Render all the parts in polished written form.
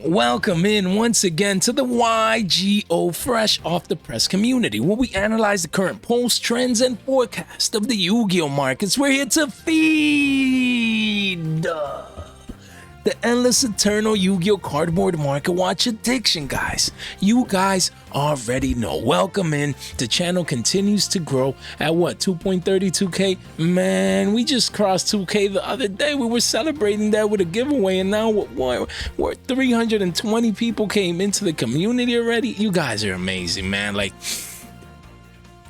Welcome in once again to the Yugioh Fresh Off the Press community, where we analyze the current polls, trends, and forecast of the Yu-Gi-Oh markets. We're here to feed the endless eternal Yu-Gi-Oh cardboard market watch addiction, guys. You guys already know. Welcome in. The channel continues to grow at what, 2.32k? Man, we just crossed 2k the other day. We were celebrating that with a giveaway, and now what 320 people came into the community already. You guys are amazing, man. Like,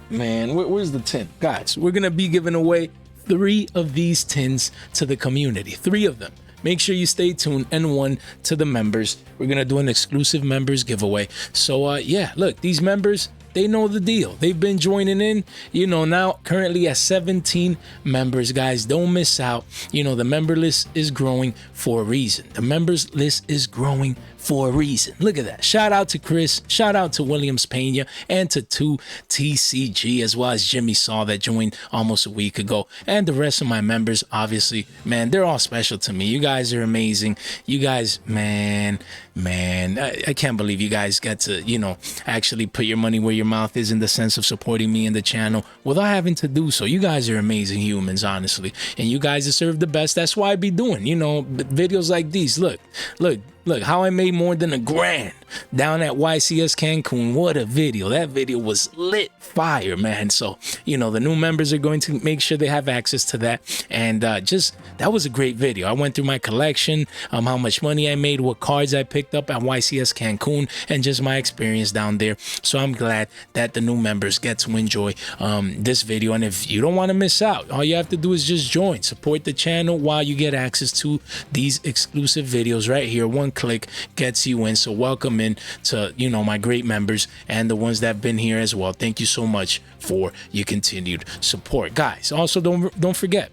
man, where's the tin? Guys, we're gonna be giving away 3 of these tins to the community. 3 of them. Make sure you stay tuned, and 1 to the members. We're gonna do an exclusive members giveaway. So yeah, look, these members, they know the deal. They've been joining in, you know, now currently at 17 members, guys. Don't miss out. You know, the member list is growing for a reason. The members list is growing for a reason. Look at that. Shout out to Chris, shout out to Williams Pena, and to 2TCG, as well as Jimmy Saw that joined almost a week ago, and the rest of my members. Obviously, man, they're all special to me. You guys are amazing. You guys, man, I can't believe you guys get to, you know, actually put your money where your mouth is in the sense of supporting me and the channel without having to do so. You guys are amazing humans, honestly, and you guys deserve the best. That's why I be doing, you know, videos like these. Look how I made more than $1,000 down at YCS Cancun. What a video. That video was lit fire, man. So, you know, the new members are going to make sure they have access to that. And just, that was a great video. I went through my collection, how much money I made, what cards I picked up at YCS Cancun, and just my experience down there. So I'm glad that the new members get to enjoy this video. And if you don't want to miss out, all you have to do is just join, support the channel while you get access to these exclusive videos right here. One click gets you in. So welcome in to, you know, my great members and the ones that have been here as well. Thank you so much for your continued support, guys. Also, don't forget,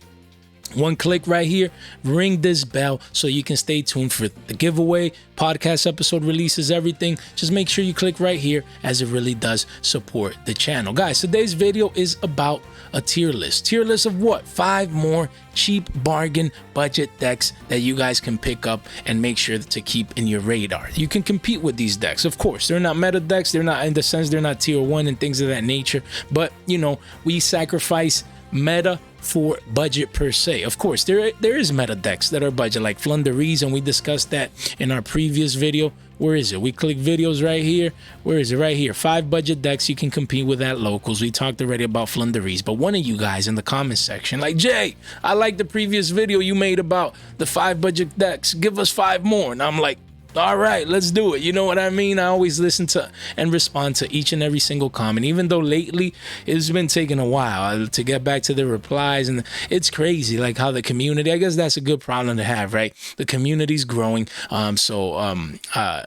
one click right here, ring this bell so you can stay tuned for the giveaway, podcast episode releases, everything. Just make sure you click right here, as it really does support the channel. Guys, today's video is about a tier list. Tier list of what? 5 more cheap bargain budget decks that you guys can pick up and make sure to keep in your radar. You can compete with these decks. Of course, they're not meta decks. They're not, in the sense, they're not tier 1 and things of that nature. But, you know, we sacrifice meta for budget per se. Of course, there is meta decks that are budget, like Flunderies, and we discussed that in our previous video. Where is it? We click videos right here. Where is it? Right here. 5 budget decks you can compete with at locals. We talked already about Flunderies, but one of you guys in the comment section, like, Jay, I like the previous video you made about the 5 budget decks. Give us 5 more. And I'm like, all right, let's do it. You know what I mean? I always listen to and respond to each and every single comment, even though lately it's been taking a while to get back to the replies. And it's crazy, like how the community, I guess that's a good problem to have, right? The community's growing. I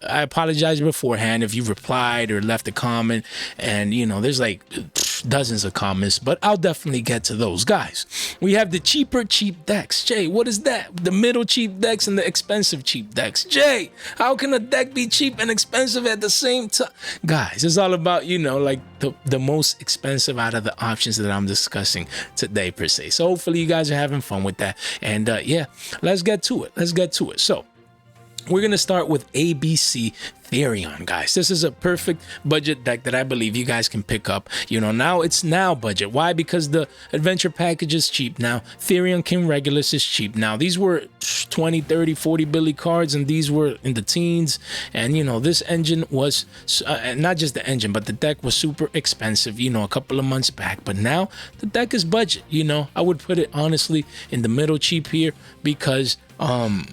apologize beforehand if you replied or left a comment, and, you know, there's like dozens of comments, but I'll definitely get to those. Guys, we have the cheaper cheap decks. Jay, what is that? The middle cheap decks and the expensive cheap decks. Jay, how can a deck be cheap and expensive at the same time? Guys, it's all about, you know, like the most expensive out of the options that I'm discussing today, per se. So hopefully you guys are having fun with that. And yeah, let's get to it. So we're going to start with ABC-Therion, guys. This is a perfect budget deck that I believe you guys can pick up. You know, now it's budget. Why? Because the adventure package is cheap now. Therion King Regulus is cheap now. These were 20, 30, 40 Billy cards, and these were in the teens. And, you know, this engine was, not just the engine, but the deck was super expensive, you know, a couple of months back. But now the deck is budget. You know, I would put it honestly in the middle cheap here, because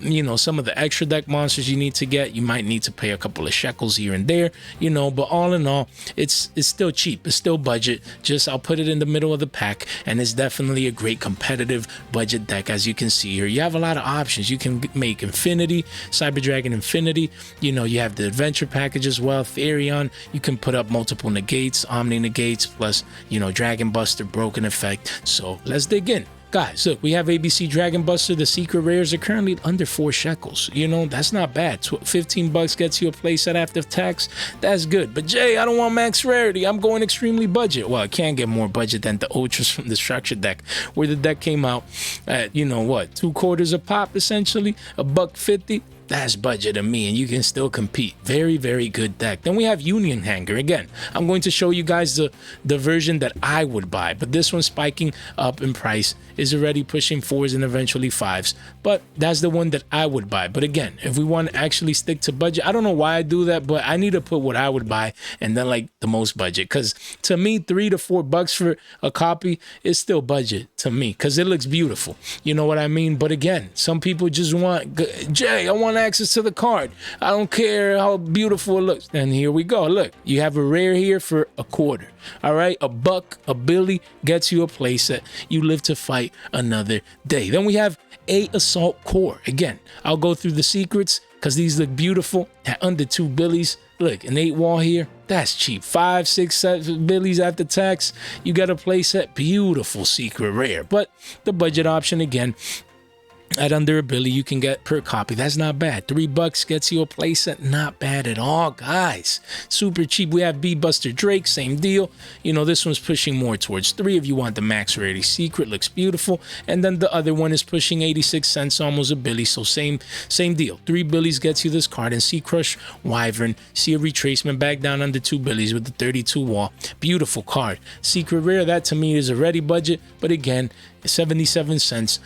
you know, some of the extra deck monsters you need to get, you might need to pay a couple of shekels here and there, you know, but all in all, it's still cheap. It's still budget. Just, I'll put it in the middle of the pack, and it's definitely a great competitive budget deck. As you can see here, you have a lot of options. You can make Infinity, Cyber Dragon Infinity, you know, you have the adventure package as well, Therion. You can put up multiple negates, Omni negates, plus, you know, Dragon Buster, Broken Effect. So let's dig in. Guys, look, we have ABC Dragon Buster. The secret rares are currently under 4 shekels. You know, that's not bad. 15 bucks gets you a playset after tax. That's good. But Jay, I don't want max rarity. I'm going extremely budget. Well, I can't get more budget than the Ultras from the structure deck, where the deck came out at, you know what, 2 quarters a pop, essentially, $1.50. that's budget to me, and you can still compete. Very, very good deck. Then we have Union Hanger. Again, I'm going to show you guys the version that I would buy, but this one spiking up in price, is already pushing 4s and eventually 5s, but that's the one that I would buy. But again, if we want to actually stick to budget, I don't know why I do that, but I need to put what I would buy and then like the most budget, because to me $3 to $4 for a copy is still budget to me, because it looks beautiful, you know what I mean? But again, some people just want, Jay, I want access to the card, I don't care how beautiful it looks. And here we go. Look, you have a rare here for a quarter. All right, a buck, a Billy gets you a playset. You live to fight another day. Then we have a Assault Core. Again, I'll go through the secrets because these look beautiful at under 2 Billies. Look, an 8 wall here, that's cheap. 5, 6, 7 Billies after tax. You got a playset, beautiful secret rare. But the budget option again, at under a Billy, you can get per copy. That's not bad. $3 gets you a playset. Not bad at all, guys. Super cheap. We have B-Buster Drake, same deal. You know, this one's pushing more towards 3 if you want the max rarity secret. Looks beautiful. And then the other one is pushing 86 cents, almost a Billy. So same deal. 3 Billies gets you this card. And Sea Crush Wyvern. See a retracement back down under 2 Billies with the 32 wall. Beautiful card. Secret rare, that to me is already budget. But again, 77 cents.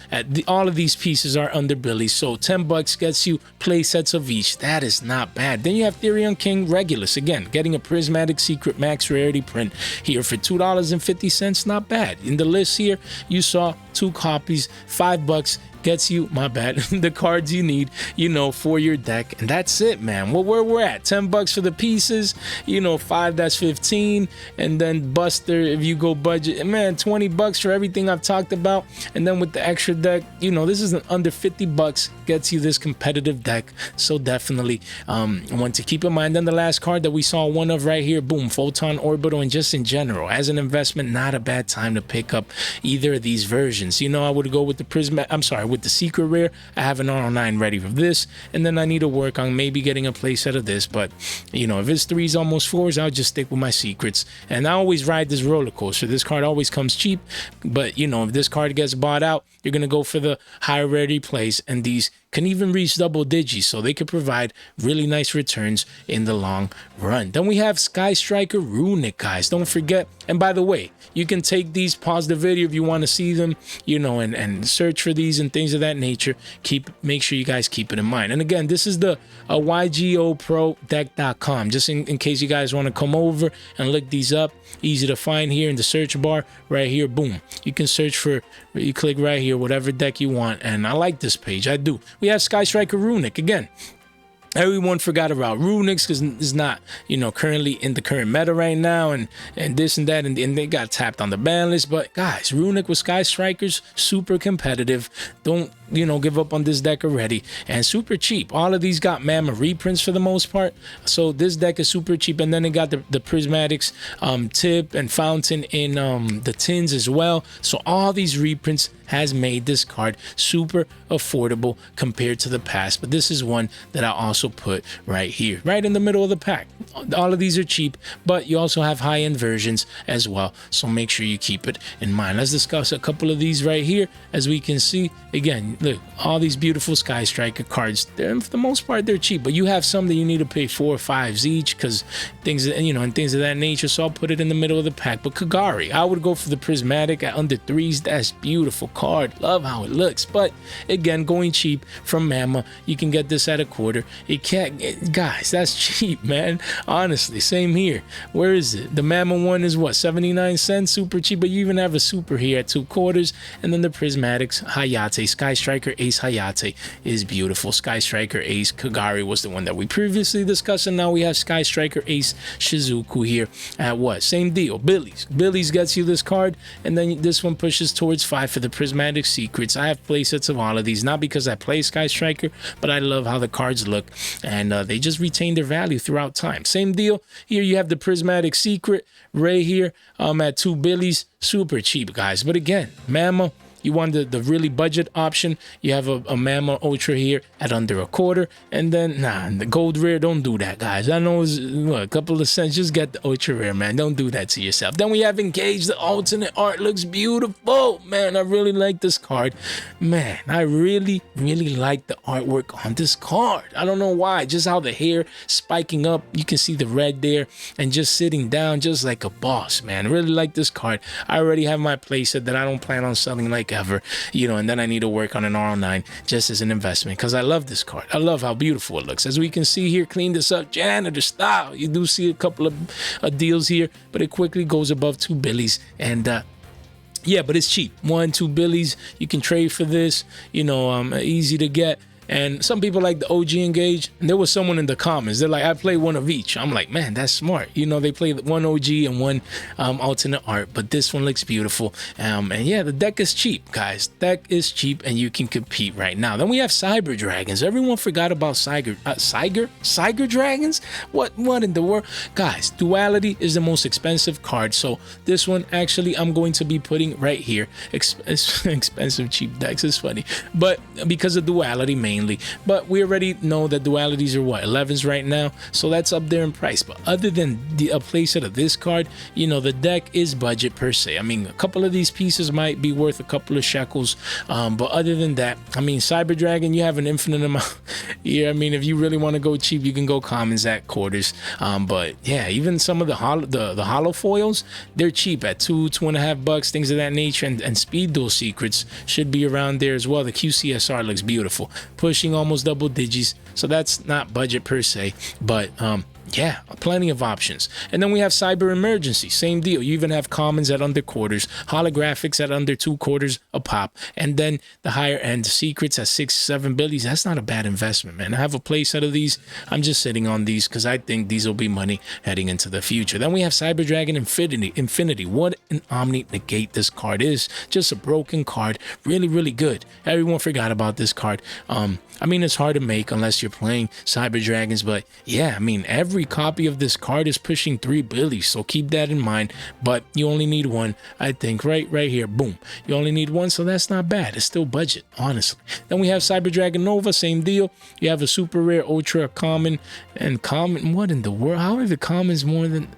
All of these pieces are under Billies, so $10 gets you play sets of each. That is not bad. Then you have Therion King Regulus. Again, getting a prismatic secret max rarity print here for $2.50. Not bad. In the list here, you saw 2 copies, $5 gets you, my bad, the cards you need, you know, for your deck. And that's it, man. Well, where we're at, $10 for the pieces, you know, 5, that's 15. And then Buster, if you go budget, man, $20 for everything I've talked about. And then with the extra deck, you know, this is under $50, gets you this competitive deck. So definitely one to keep in mind. Then the last card that we saw one of right here, boom, Photon Orbital. And just in general, as an investment, not a bad time to pick up either of these versions. You know, I would go with the with the secret rare. I have an R09 ready for this, and then I need to work on maybe getting a playset of this. But you know, if it's 3s, almost 4s, I'll just stick with my secrets. And I always ride this roller coaster. This card always comes cheap, but you know, if this card gets bought out, you're gonna go for the higher rarity plays, and these can even reach double digits, so they could provide really nice returns in the long run. Then we have Striker Runic, guys. Don't forget, and by the way, you can take these, pause the video if you want to see them, you know, and search for these and things of that nature. Make sure you guys keep it in mind. And again, this is the YGOProDeck.com, just in case you guys want to come over and look these up. Easy to find here in the search bar right here. Boom, you can search for, you click right here, whatever deck you want. And I like this page, I do. We have Striker Runic. Again, everyone forgot about Runics because it's not, you know, currently in the current meta right now, and this and that, and they got tapped on the ban list. But guys, Runic with Sky Strikers, super competitive. Don't, you know, give up on this deck already, and super cheap. All of these got Mamma reprints for the most part, so this deck is super cheap. And then it got the prismatics tip and fountain in the tins as well. So all these reprints has made this card super affordable compared to the past. But this is one that I also put right here, right in the middle of the pack. All of these are cheap, but you also have high-end versions as well, so make sure you keep it in mind. Let's discuss a couple of these right here. As we can see, again, look, all these beautiful Sky Striker cards. For the most part, they're cheap, but you have some that you need to pay 4 or 5s each because things, you know, and things of that nature. So I'll put it in the middle of the pack. But Kagari, I would go for the prismatic at under 3s. That's beautiful card. Love how it looks. But again, going cheap from Mamma, you can get this at a quarter. It can't, guys, that's cheap, man. Honestly, same here. Where is it? The Mamma one is what, 79 cents? Super cheap. But you even have a super here at 2 quarters. And then the prismatics, Hayate, Sky Striker Ace Hayate is beautiful. Sky Striker Ace Kagari was the one that we previously discussed, and now we have Sky Striker Ace Shizuku here at what? Same deal. Billy's gets you this card, and then this one pushes towards 5 for the prismatic secrets. I have playsets of all of these, not because I play Sky Striker, but I love how the cards look, and they just retain their value throughout time. Same deal here. You have the prismatic secret right here at 2 Billies. Super cheap, guys. But again, Mamma, You want the really budget option, you have a Mama Ultra here at under a quarter. And then, the gold rare, don't do that, guys. I know it's a couple of cents. Just get the Ultra rare, man. Don't do that to yourself. Then we have Engage. The alternate art looks beautiful. Man, I really like this card. Man, I really, really like the artwork on this card. I don't know why. Just how the hair spiking up. You can see the red there. And just sitting down just like a boss, man. I really like this card. I already have my playset that I don't plan on selling like ever. And then I need to work on an RL9 just as an investment because I love this card. I love how beautiful it looks. As we can see here, clean this up, janitor style. You do see a couple of deals here, but it quickly goes above 2 billies. And yeah, but it's cheap. 1-2 billies. You can trade for this. Easy to get. And some people like the OG Engage. And there was someone in the comments. They're like, I play one of each. I'm like, man, that's smart. They play one OG and one alternate art. But this one looks beautiful. And yeah, the deck is cheap, guys. Deck is cheap and you can compete right now. Then we have Cyber Dragons. Everyone forgot about Cyber Dragons? What in the world? Guys, Duality is the most expensive card. So this one, actually, I'm going to be putting right here. Expensive cheap decks is funny. But because of Duality mainly. But we already know that dualities are 11s right now, so that's up there in price. But other than a playset of this card, the deck is budget per se. I mean, a couple of these pieces might be worth a couple of shekels, but other than that, I mean, Cyber Dragon, you have an infinite amount. Yeah, I mean, if you really want to go cheap, you can go commons at quarters. But yeah, even some of the hollow foils, they're cheap at $2.5, things of that nature. And Speed Duel Secrets should be around there as well. The QCSR looks beautiful, pushing almost double digits, so that's not budget per se, but yeah, plenty of options. And then we have Cyber Emergency, same deal. You even have commons at under quarters, holographics at under 2 quarters a pop, and then the higher end secrets at 6-7 billies. That's not a bad investment, man. I have a play set of these. I'm just sitting on these because I think these will be money heading into the future. Then we have Cyber Dragon Infinity. What an Omni Negate this card is. Just a broken card. Really, really good. Everyone forgot about this card. I mean, it's hard to make unless you're playing Cyber Dragons, but yeah, I mean, every copy of this card is pushing 3 billies, so keep that in mind. But you only need one, I think, right here, boom. You only need one, so that's not bad. It's still budget, honestly. Then we have Cyber Dragon Nova, same deal. You have a super rare, ultra, common, and common. What in the world? How are the commons more than...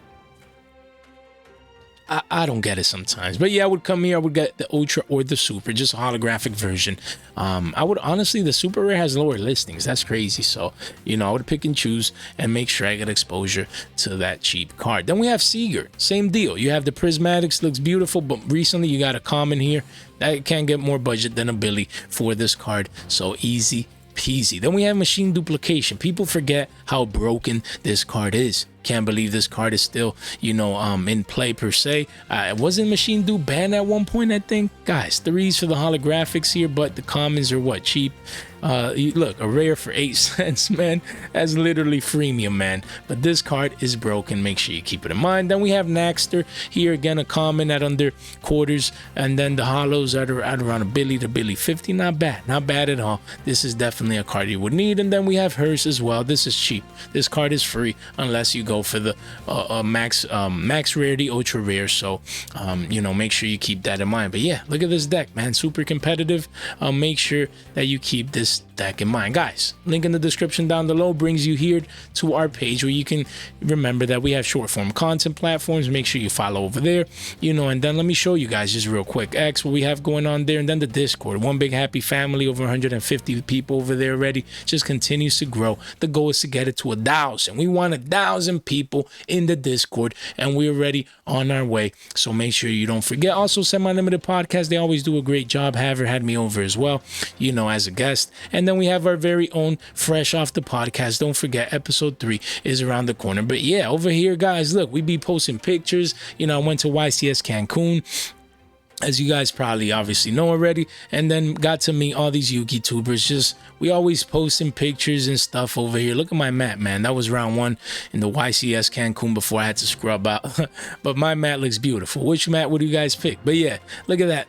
I don't get it sometimes, but yeah, I would come here, I would get the ultra or the super, just a holographic version. I would honestly, the super rare has lower listings. That's crazy. So I would pick and choose and make sure I get exposure to that cheap card. Then we have Seeger, same deal. You have the prismatics, looks beautiful, but recently you got a common here that can't get more budget than a billy for this card, so easy peasy. Then we have Machine Duplication. People forget how broken this card is. Can't believe this card is still, in play per se. Wasn't Machine Du banned at one point, I think? Guys, 3s for the holographics here, but the commons are what? Cheap. Look, a rare for 8 cents, man. That's literally freemium, man. But this card is broken. Make sure you keep it in mind. Then we have Naxter here, again, a common at under quarters. And then the hollows at around a billy to billy 50. Not bad. Not bad at all. This is definitely a card you would need. And then we have Hearse as well. This is cheap. This card is free unless you go for the max rarity, ultra rare. So, make sure you keep that in mind. But yeah, look at this deck, man. Super competitive. Make sure that you keep this deck in mind, guys. Link in the description down below brings you here to our page where you can remember that we have short form content platforms. Make sure you follow over there, and then let me show you guys just real quick X what we have going on there, and then the Discord. One big happy family, over 150 people over there already. Just continues to grow. The goal is to get it to 1,000. We want 1,000 people in the Discord, and we're already on our way. So make sure you don't forget. Also, Semi-Limited Podcast, they always do a great job. Haver had me over as well, as a guest. And then we have our very own Fresh Off the Podcast. Don't forget, episode 3 is around the corner. But yeah, over here, guys, look, we be posting pictures. I went to YCS Cancun, as you guys probably obviously know already, and then got to meet all these Yugi tubers. We always posting pictures and stuff over here. Look at my mat, man. That was round 1 in the YCS Cancun before I had to scrub out. But my mat looks beautiful. Which mat would you guys pick? But yeah, look at that.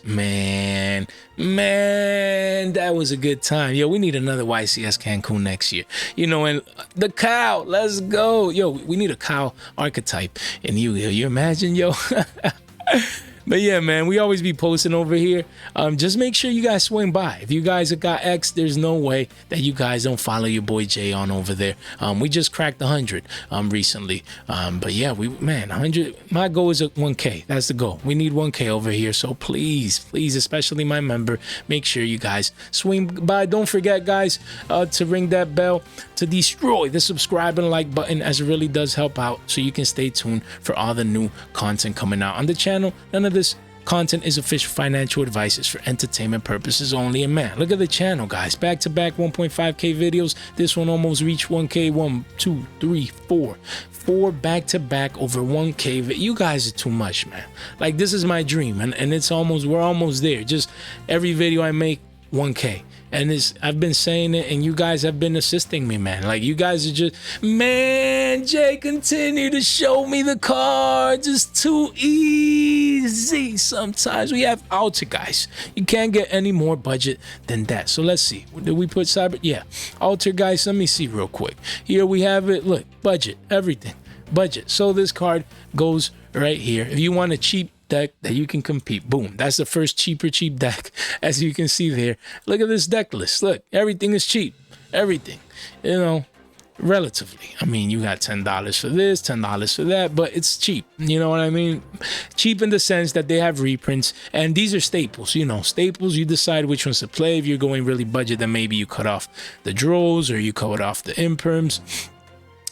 Man, that was a good time. Yo, we need another YCS Cancun next year. And the cow, let's go. Yo, we need a cow archetype in Yugioh. You imagine, yo? But yeah, man, we always be posting over here. Just make sure you guys swing by. If you guys have got X, there's no way that you guys don't follow your boy Jay on over there. We just cracked 100 recently. But yeah, 100. My goal is at 1K. That's the goal. We need 1K over here. So please, especially my member, make sure you guys swing by. Don't forget, guys, to ring that bell, to destroy the subscribe and like button, as it really does help out, so you can stay tuned for all the new content coming out on the channel. None of this content is official financial advice. It's for entertainment purposes only. And man, look at the channel, guys. Back to back 1.5K videos. This one almost reached 1K. 1, 2, 3, 4 back to back over 1K. You guys are too much, man. Like, this is my dream, and it's almost, we're almost there. Just every video I make, 1K. And I've been saying it, and you guys have been assisting me, man. Like, you guys are just, man, Jay, continue to show me the cards. It's too easy sometimes. We have Altergeist. You can't get any more budget than that. So let's see. Did we put Cyber? Yeah. Altergeist. Let me see real quick. Here we have it. Look, budget, everything. Budget. So this card goes right here. If you want a cheap deck that you can compete, boom, that's the first cheap deck, as you can see there. Look at this deck list. Look, everything is cheap. Everything, you know, relatively. I mean, you got $10 for this, $10 for that, but it's cheap. You know what I mean? Cheap in the sense that they have reprints, and these are staples. You know, staples, you decide which ones to play. If you're going really budget, then maybe you cut off the draws, or you cut off the imperms.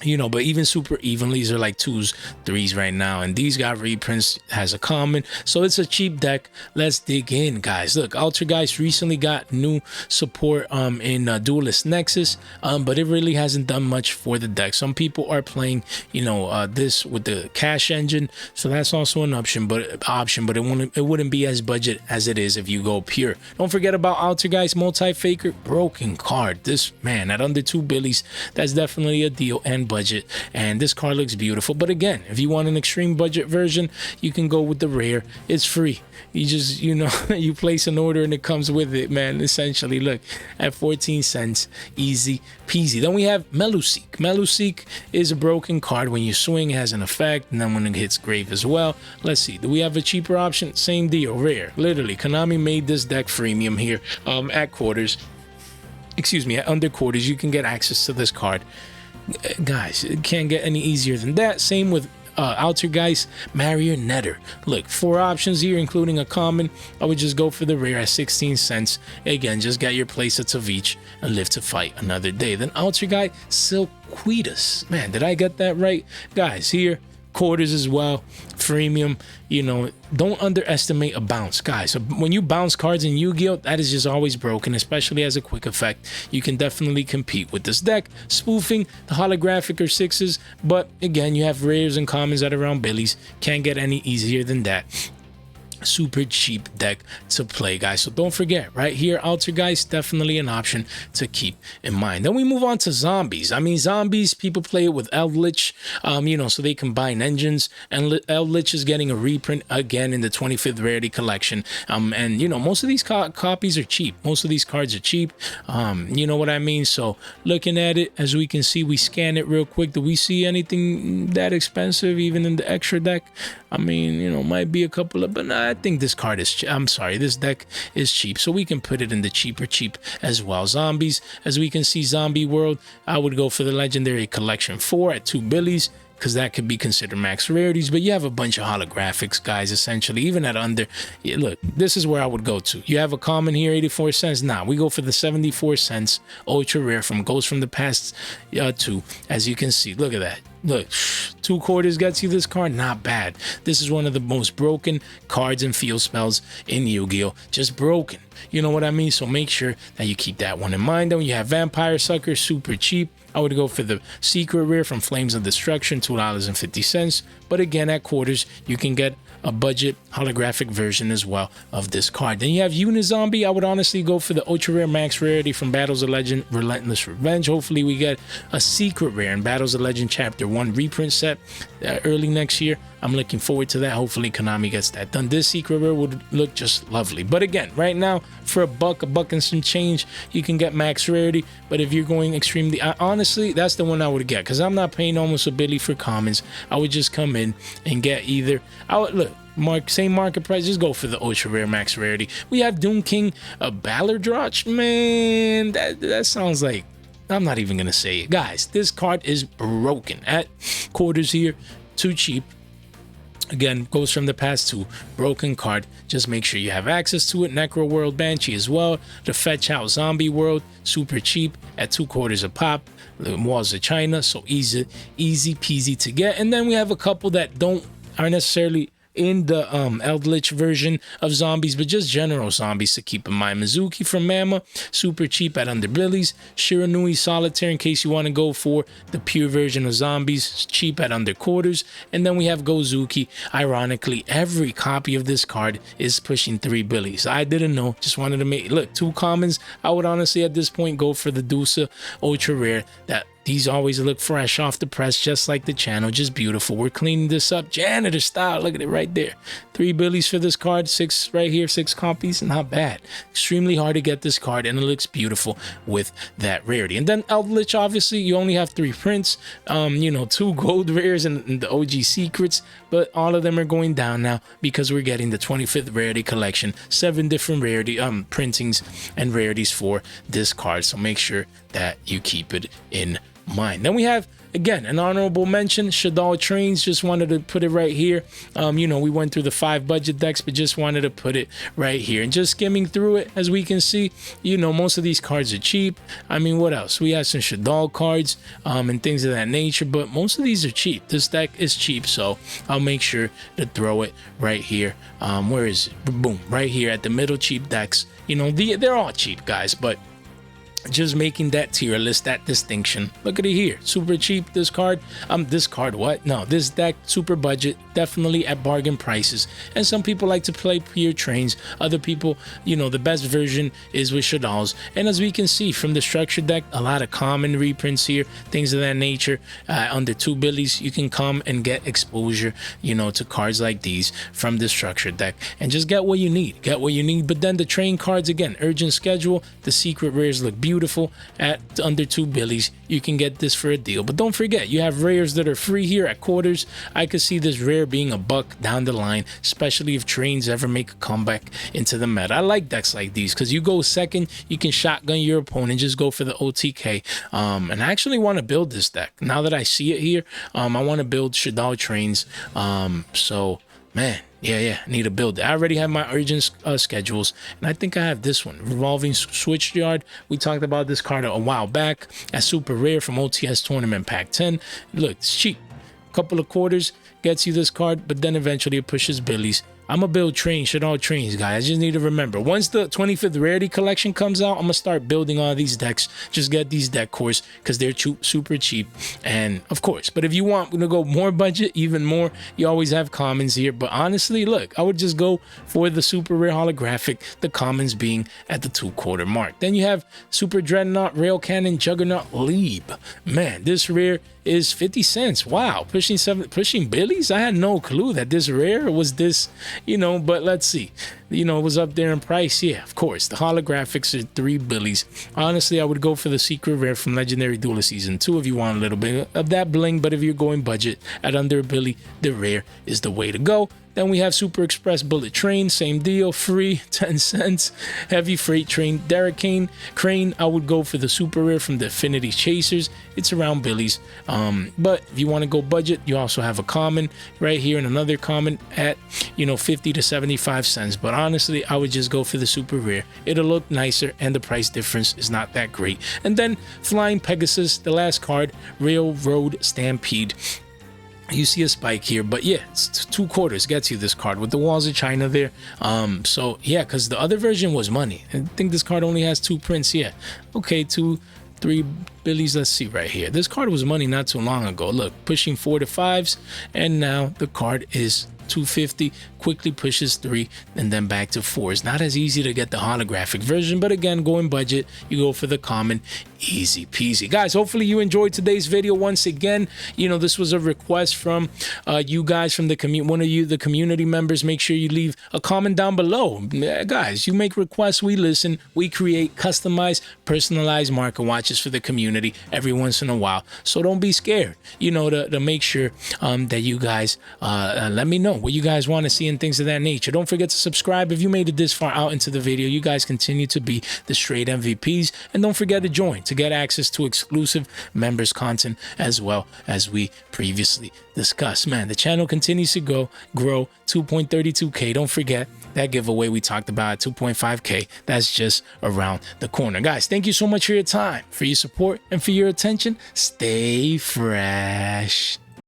You know, but even super evenlies are like 2s, 3s right now, and these got reprints, has a common, so it's a cheap deck. Let's dig in, guys. Look, Altergeist recently got new support in Duelist Nexus, but it really hasn't done much for the deck. Some people are playing, you know, this with the cash engine, so that's also an option, but it wouldn't be as budget as it is if you go pure. Don't forget about Altergeist Multi-Faker, broken card. This, man, at under 2 billies, that's definitely a deal and budget, and this card looks beautiful. But again, if you want an extreme budget version, you can go with the rare. It's free. You just, you know, you place an order and it comes with it, man. Essentially, look, at 14 cents, easy peasy. Then we have Meluseek. Meluseek is a broken card. When you swing, it has an effect, and then when it hits grave as well. Let's see, do we have a cheaper option? Same deal, rare. Literally, Konami made this deck freemium here at quarters. Excuse me, at under quarters, you can get access to this card. Guys, it can't get any easier than that. Same with Altergeist Marionetter. Look, 4 options here, including a common. I would just go for the rare at 16 cents. Again, just get your playsets of each and live to fight another day. Then Altergeist Silquitas. Man, did I get that right? Guys, here, quarters as well, freemium. You know, don't underestimate a bounce, guys. So when you bounce cards in Yu-Gi-Oh, that is just always broken, especially as a quick effect. You can definitely compete with this deck. Spoofing the holographic or 6s, but again, you have rares and commons at around billies. Can't get any easier than that. Super cheap deck to play, guys. So don't forget, right here, Altergeist, definitely an option to keep in mind. Then we move on to zombies. I mean, zombies, people play it with Eldritch, you know, so they combine engines, and Eldritch is getting a reprint again in the 25th rarity collection. And you know, most of these copies are cheap. Most of these cards are cheap. You know what I mean? So looking at it, as we can see, we scan it real quick. Do we see anything that expensive even in the extra deck? I mean, you know, might be a couple of, but I think this card is, this deck is cheap, so we can put it in the cheap as well. Zombies, as we can see, Zombie World, I would go for the Legendary Collection 4 at 2 billies, because that could be considered max rarities. But you have a bunch of holographics, guys, essentially, even at under, yeah, look, this is where I would go to. You have a common here, 84 cents. Nah, we go for the 74 cents ultra rare from Ghost from the Past 2. As you can see, look at that. Look, 2 quarters gets you this card. Not bad. This is one of the most broken cards and field spells in Yu-Gi-Oh. Just broken. You know what I mean? So make sure that you keep that one in mind. Then you have Vampire Sucker, super cheap. I would go for the secret rare from Flames of Destruction, $2.50. But again, at quarters, you can get a budget holographic version as well of this card. Then you have Unizombie. I would honestly go for the ultra rare max rarity from Battles of Legend, Relentless Revenge. Hopefully we get a secret rare in Battles of Legend Chapter 1 reprint set early next year. I'm looking forward to that. Hopefully Konami gets that done. This secret rare would look just lovely. But again, right now, for a buck and some change, you can get max rarity. But if you're going extremely, honestly, that's the one I would get, because I'm not paying almost a billy for commons. I would just come in and get either, look, same market price, just go for the ultra rare max rarity. We have Doom King, a Ballardroch. Man, that sounds like, I'm not even gonna say it. Guys, this card is broken at quarters here, too cheap. Again, goes from the past to broken card. Just make sure you have access to it. Necro World Banshee as well. The Fetch Out Zombie World, super cheap at 2/4 a pop. The Walls of China, so easy peasy to get. And then we have a couple that aren't necessarily in the Eldritch version of zombies, but just general zombies to keep in mind. Mizuki from Mama, super cheap at Underbillies. Shiranui Solitaire, in case you want to go for the pure version of zombies, cheap at Underquarters. And then we have Gozuki. Ironically, every copy of this card is pushing 3 billies. I didn't know, just wanted to make, look, 2 commons. I would honestly at this point go for the Dusa Ultra Rare. These always look fresh off the press, just like the channel, just beautiful. We're cleaning this up janitor style. Look at it right there. 3 billies for this card, 6 right here, 6 copies, not bad. Extremely hard to get this card, and it looks beautiful with that rarity. And then Eldritch, obviously, you only have 3 prints, 2 gold rares and the OG secrets, but all of them are going down now because we're getting the 25th rarity collection, 7 different rarity printings and rarities for this card. So make sure that you keep it in mind. Then we have, again, an honorable mention, Shaddoll Trains. Just wanted to put it right here. We went through the 5 budget decks, but just wanted to put it right here. And just skimming through it, as we can see, most of these cards are cheap. I mean, what else? We have some Shaddoll cards and things of that nature, but most of these are cheap. This deck is cheap, so I'll make sure to throw it right here. Where is it? Boom, right here at the middle cheap decks. They're all cheap, guys, but just making that tier list, that distinction. Look at it here, super cheap. This card, this deck, super budget, definitely at bargain prices. And some people like to play pure trains. Other people, the best version is with Shaddolls. And as we can see from the structure deck, a lot of common reprints here, things of that nature. Under 2 billies, you can come and get exposure, to cards like these from the structure deck, and just get what you need. But then the train cards, again, urgent schedule. The secret rares look beautiful at under 2 billies. You can get this for a deal, but don't forget, you have rares that are free here at quarters. I could see this rare being a buck down the line, especially if trains ever make a comeback into the meta. I like decks like these because you go second, you can shotgun your opponent, just go for the OTK. And I actually want to build this deck now that I see it here. I want to build Shaddoll Trains. So man, yeah, I need to build it. I already have my urgent schedules, and I think I have this one, Revolving Switchyard. We talked about this card a while back as super rare from OTS Tournament Pack 10. Look, it's cheap. Couple of quarters gets you this card, but then eventually it pushes billies. I'm gonna build Shaddoll Trains, guys. I just need to remember, once the 25th rarity collection comes out, I'm gonna start building all these decks. Just get these deck cores because they're super cheap. And of course, but if you want to go more budget, even more, you always have commons here. But honestly, look, I would just go for the super rare holographic, the commons being at the 2/4 mark. Then you have Super Dreadnought, Rail Cannon, Juggernaut, Leeb. Man, this rare is 50 cents. Wow, pushing billies. I had no clue that this rare was this, but let's see. It was up there in price. Yeah, of course. The holographics are 3 billies. Honestly, I would go for the secret rare from Legendary Duelist Season 2 if you want a little bit of that bling, but if you're going budget at under a billy, the rare is the way to go. Then we have Super Express Bullet Train, same deal, free, 10 cents. Heavy Freight Train, Derek Crane, I would go for the super rare from the Affinity Chasers. It's around billies. But if you want to go budget, you also have a common right here and another common at, 50 to 75 cents. But honestly, I would just go for the super rare. It'll look nicer and the price difference is not that great. And then Flying Pegasus, the last card, Railroad Stampede. You see a spike here, but yeah, it's 2/4 gets you this card with the Walls of China there. So yeah, because the other version was money. I think this card only has 2 prints. Yeah, okay, 3 billies. Let's see right here. This card was money not too long ago. Look, pushing 4 to 5s, and now the card is 250, quickly pushes 3 and then back to 4s. Not as easy to get the holographic version, but again, going budget, you go for the common, easy peasy. Guys, hopefully you enjoyed today's video. Once again, this was a request from you guys, from the community, the community members. Make sure you leave a comment down below. Guys, you make requests, we listen, we create customized, personalized market watches for the community every once in a while. So don't be scared, to make sure that you guys let me know what you guys want to see and things of that nature. Don't forget to subscribe if you made it this far out into the video. You guys continue to be the straight MVPs, and don't forget to join to get access to exclusive members content as well as we previously discussed. Man, the channel continues to grow 2.32k. Don't forget that giveaway we talked about, 2.5k. That's just around the corner. Guys, thank you so much for your time, for your support, and for your attention. Stay fresh.